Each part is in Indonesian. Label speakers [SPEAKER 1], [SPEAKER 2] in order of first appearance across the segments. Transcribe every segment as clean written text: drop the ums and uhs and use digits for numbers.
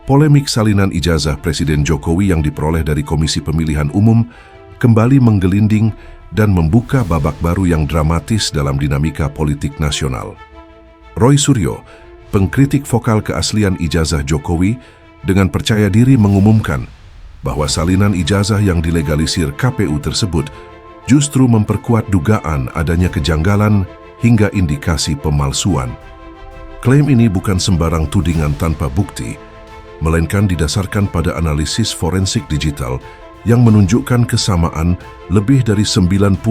[SPEAKER 1] Polemik salinan ijazah Presiden Jokowi yang diperoleh dari Komisi Pemilihan Umum kembali menggelinding dan membuka babak baru yang dramatis dalam dinamika politik nasional. Roy Suryo, pengkritik vokal keaslian ijazah Jokowi, dengan percaya diri mengumumkan bahwa salinan ijazah yang dilegalisir KPU tersebut justru memperkuat dugaan adanya kejanggalan hingga indikasi pemalsuan. Klaim ini bukan sembarang tudingan tanpa bukti, melainkan didasarkan pada analisis forensik digital yang menunjukkan kesamaan lebih dari 99%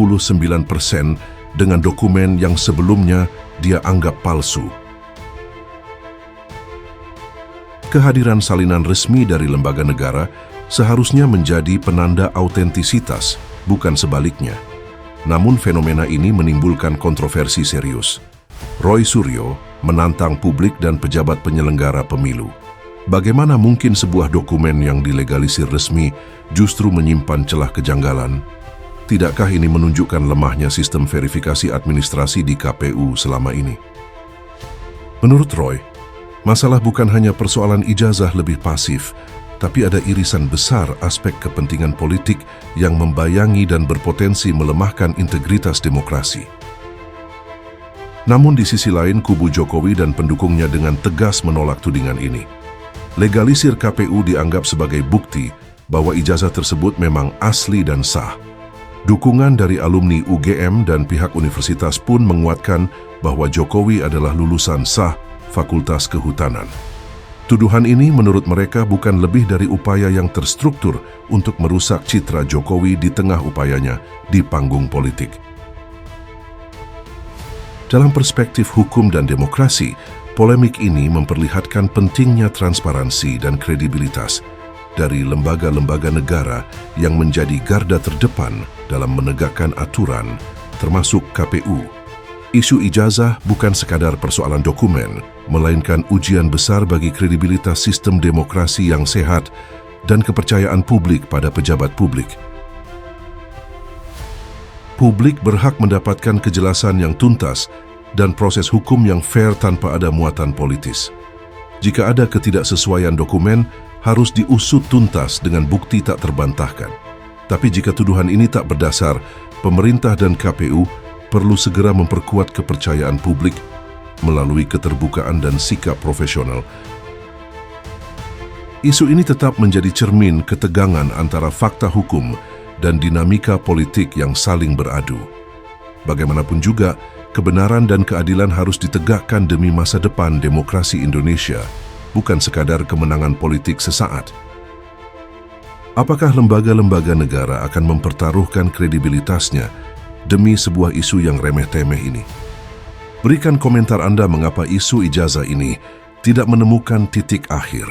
[SPEAKER 1] dengan dokumen yang sebelumnya dia anggap palsu. Kehadiran salinan resmi dari lembaga negara seharusnya menjadi penanda autentisitas, bukan sebaliknya. Namun fenomena ini menimbulkan kontroversi serius. Roy Suryo menantang publik dan pejabat penyelenggara pemilu. Bagaimana mungkin sebuah dokumen yang dilegalisir resmi justru menyimpan celah kejanggalan? Tidakkah ini menunjukkan lemahnya sistem verifikasi administrasi di KPU selama ini? Menurut Roy, masalah bukan hanya persoalan ijazah lebih pasif, tapi ada irisan besar aspek kepentingan politik yang membayangi dan berpotensi melemahkan integritas demokrasi. Namun di sisi lain, kubu Jokowi dan pendukungnya dengan tegas menolak tudingan ini. Legalisir KPU dianggap sebagai bukti bahwa ijazah tersebut memang asli dan sah. Dukungan dari alumni UGM dan pihak universitas pun menguatkan bahwa Jokowi adalah lulusan sah Fakultas Kehutanan. Tuduhan ini menurut mereka bukan lebih dari upaya yang terstruktur untuk merusak citra Jokowi di tengah upayanya di panggung politik. Dalam perspektif hukum dan demokrasi, polemik ini memperlihatkan pentingnya transparansi dan kredibilitas dari lembaga-lembaga negara yang menjadi garda terdepan dalam menegakkan aturan, termasuk KPU. Isu ijazah bukan sekadar persoalan dokumen, melainkan ujian besar bagi kredibilitas sistem demokrasi yang sehat dan kepercayaan publik pada pejabat publik. Publik berhak mendapatkan kejelasan yang tuntas dan proses hukum yang fair tanpa ada muatan politis. Jika ada ketidaksesuaian dokumen, harus diusut tuntas dengan bukti tak terbantahkan. Tapi jika tuduhan ini tak berdasar, pemerintah dan KPU perlu segera memperkuat kepercayaan publik melalui keterbukaan dan sikap profesional. Isu ini tetap menjadi cermin ketegangan antara fakta hukum dan dinamika politik yang saling beradu. Bagaimanapun juga, kebenaran dan keadilan harus ditegakkan demi masa depan demokrasi Indonesia, bukan sekadar kemenangan politik sesaat. Apakah lembaga-lembaga negara akan mempertaruhkan kredibilitasnya demi sebuah isu yang remeh-temeh ini? Berikan komentar Anda mengapa isu ijazah ini tidak menemukan titik akhir.